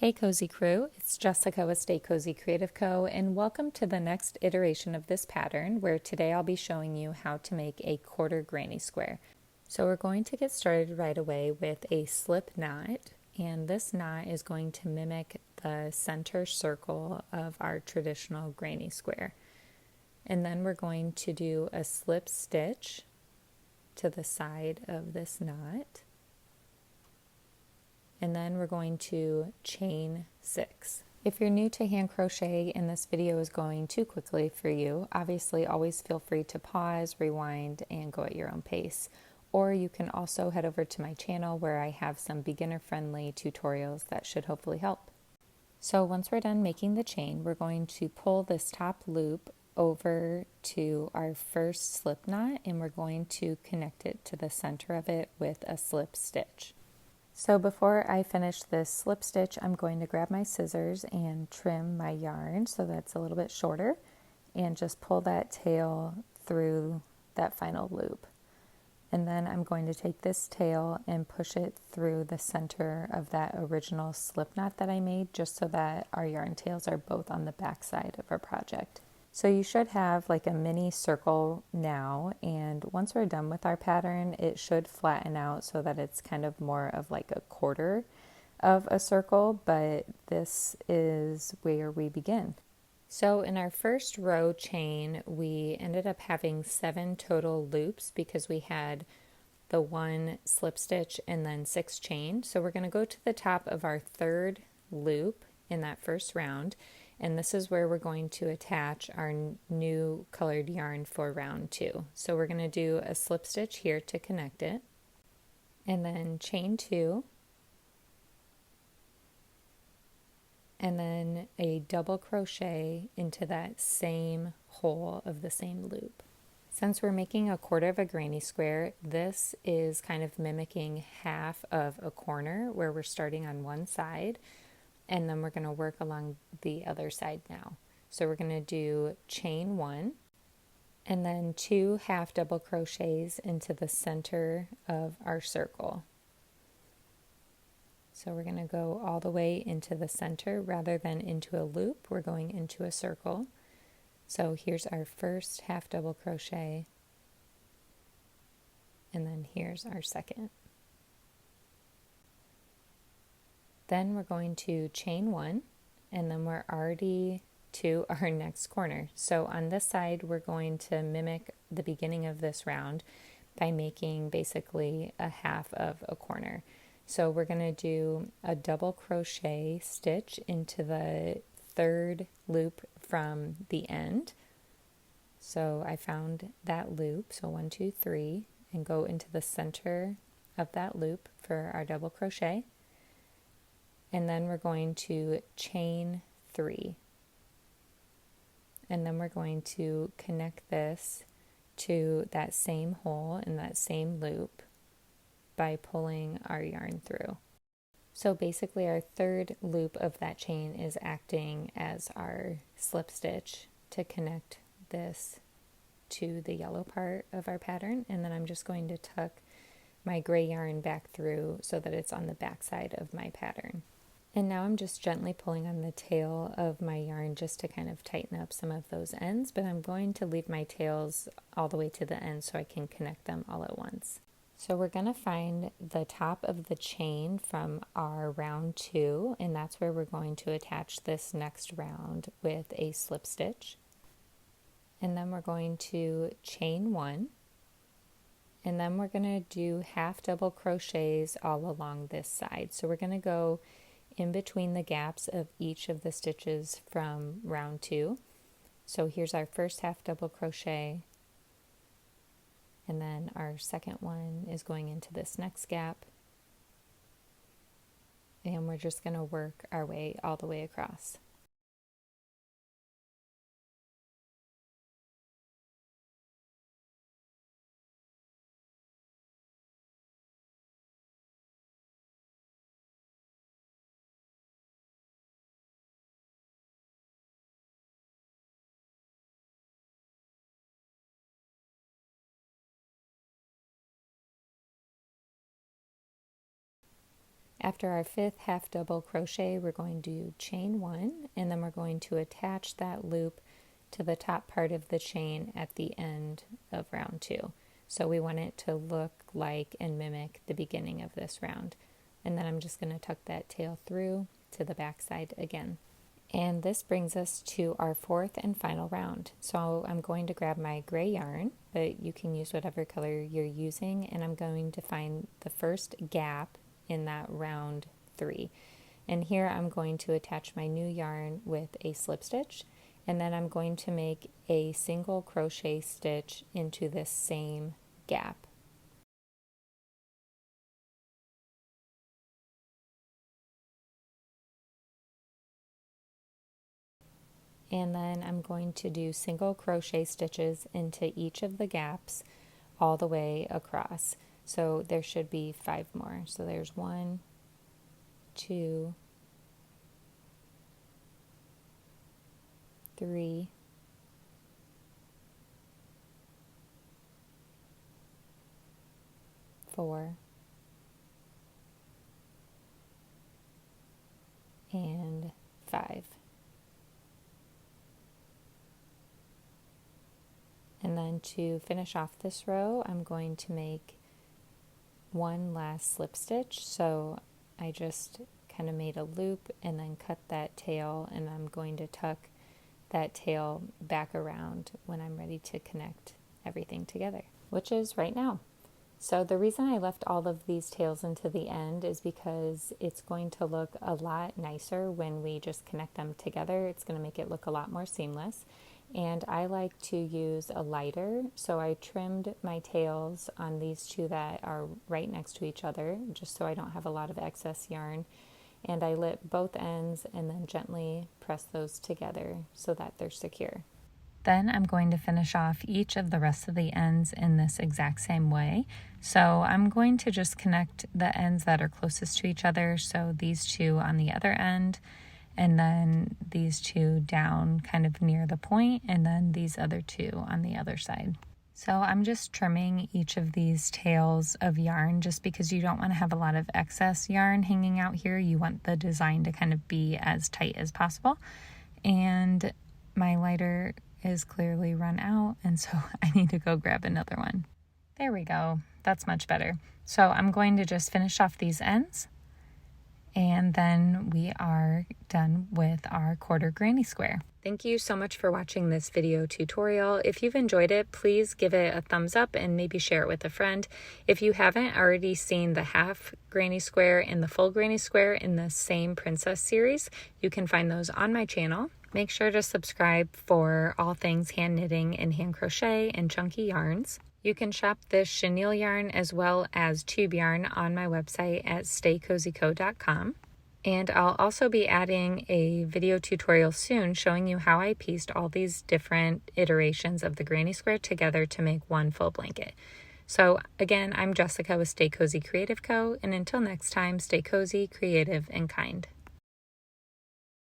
Hey Cozy Crew, it's Jessica with Stay Cozy Creative Co. and welcome to the next iteration of this pattern where today I'll be showing you how to make a quarter granny square. So we're going to get started right away with a slip knot, and this knot is going to mimic the center circle of our traditional granny square. And then we're going to do a slip stitch to the side of this knot. And then we're going to chain 6. If you're new to hand crochet and this video is going too quickly for you, obviously always feel free to pause, rewind, and go at your own pace. Or you can also head over to my channel where I have some beginner-friendly tutorials that should hopefully help. So once we're done making the chain, we're going to pull this top loop over to our first slip knot and we're going to connect it to the center of it with a slip stitch. So before I finish this slip stitch, I'm going to grab my scissors and trim my yarn so that's a little bit shorter and just pull that tail through that final loop. And then I'm going to take this tail and push it through the center of that original slip knot that I made, just so that our yarn tails are both on the back side of our project. So you should have like a mini circle now, and once we're done with our pattern, it should flatten out so that it's kind of more of like a quarter of a circle, but this is where we begin. So in our first row chain, we ended up having 7 total loops because we had the 1 slip stitch and then 6 chain. So we're going to go to the top of our third loop in that first round. And this is where we're going to attach our new colored yarn for round 2. So we're going to do a slip stitch here to connect it, and then chain 2, and then a double crochet into that same hole of the same loop. Since we're making a quarter of a granny square, this is kind of mimicking half of a corner where we're starting on one side, and then we're going to work along the other side now. So we're going to do chain 1 and then 2 half double crochets into the center of our circle. So we're going to go all the way into the center rather than into a loop. We're going into a circle. So here's our first half double crochet, and then here's our second. Then we're going to chain 1, and then we're already to our next corner. So on this side, we're going to mimic the beginning of this round by making basically a half of a corner. So we're going to do a double crochet stitch into the third loop from the end. So I found that loop, so 1, 2, 3, and go into the center of that loop for our double crochet. And then we're going to chain 3. And then we're going to connect this to that same hole in that same loop by pulling our yarn through. So basically our third loop of that chain is acting as our slip stitch to connect this to the yellow part of our pattern. And then I'm just going to tuck my gray yarn back through so that it's on the back side of my pattern. And now I'm just gently pulling on the tail of my yarn just to kind of tighten up some of those ends, but I'm going to leave my tails all the way to the end so I can connect them all at once. So we're going to find the top of the chain from our round 2, and that's where we're going to attach this next round with a slip stitch. And then we're going to chain 1, and then we're going to do half double crochets all along this side. So we're going to go in between the gaps of each of the stitches from round 2. So here's our first half double crochet, and then our second one is going into this next gap, and we're just going to work our way all the way across. After our 5th half double crochet, we're going to chain 1, and then we're going to attach that loop to the top part of the chain at the end of round 2. So we want it to look like and mimic the beginning of this round. And then I'm just going to tuck that tail through to the back side again. And this brings us to our 4th and final round. So I'm going to grab my gray yarn, but you can use whatever color you're using, and I'm going to find the first gap in that round 3. And here I'm going to attach my new yarn with a slip stitch, and then I'm going to make a single crochet stitch into this same gap. And then I'm going to do single crochet stitches into each of the gaps all the way across. So there should be 5 more. So there's 1, 2, 3, 4, and 5. And then to finish off this row, I'm going to make one last slip stitch. So I just kind of made a loop and then cut that tail, and I'm going to tuck that tail back around when I'm ready to connect everything together, which is right now. So the reason I left all of these tails into the end is because it's going to look a lot nicer when we just connect them together. It's going to make it look a lot more seamless. And I like to use a lighter, so I trimmed my tails on these 2 that are right next to each other, just so I don't have a lot of excess yarn. And I lit both ends and then gently press those together so that they're secure. Then I'm going to finish off each of the rest of the ends in this exact same way. So I'm going to just connect the ends that are closest to each other, so these 2 on the other end, and then these 2 down kind of near the point, and then these other 2 on the other side. So I'm just trimming each of these tails of yarn just because you don't want to have a lot of excess yarn hanging out here. You want the design to kind of be as tight as possible. And my lighter is clearly run out, and so I need to go grab another one. There we go. That's much better. So I'm going to just finish off these ends, and then we are done with our quarter granny square. Thank you so much for watching this video tutorial. If you've enjoyed it, please give it a thumbs up and maybe share it with a friend. If you haven't already seen the half granny square and the full granny square in the same princess series, you can find those on my channel. Make sure to subscribe for all things hand knitting and hand crochet and chunky yarns. You can shop this chenille yarn as well as tube yarn on my website at staycozyco.com. And I'll also be adding a video tutorial soon showing you how I pieced all these different iterations of the granny square together to make one full blanket. So again, I'm Jessica with Stay Cozy Creative Co. And until next time, stay cozy, creative, and kind.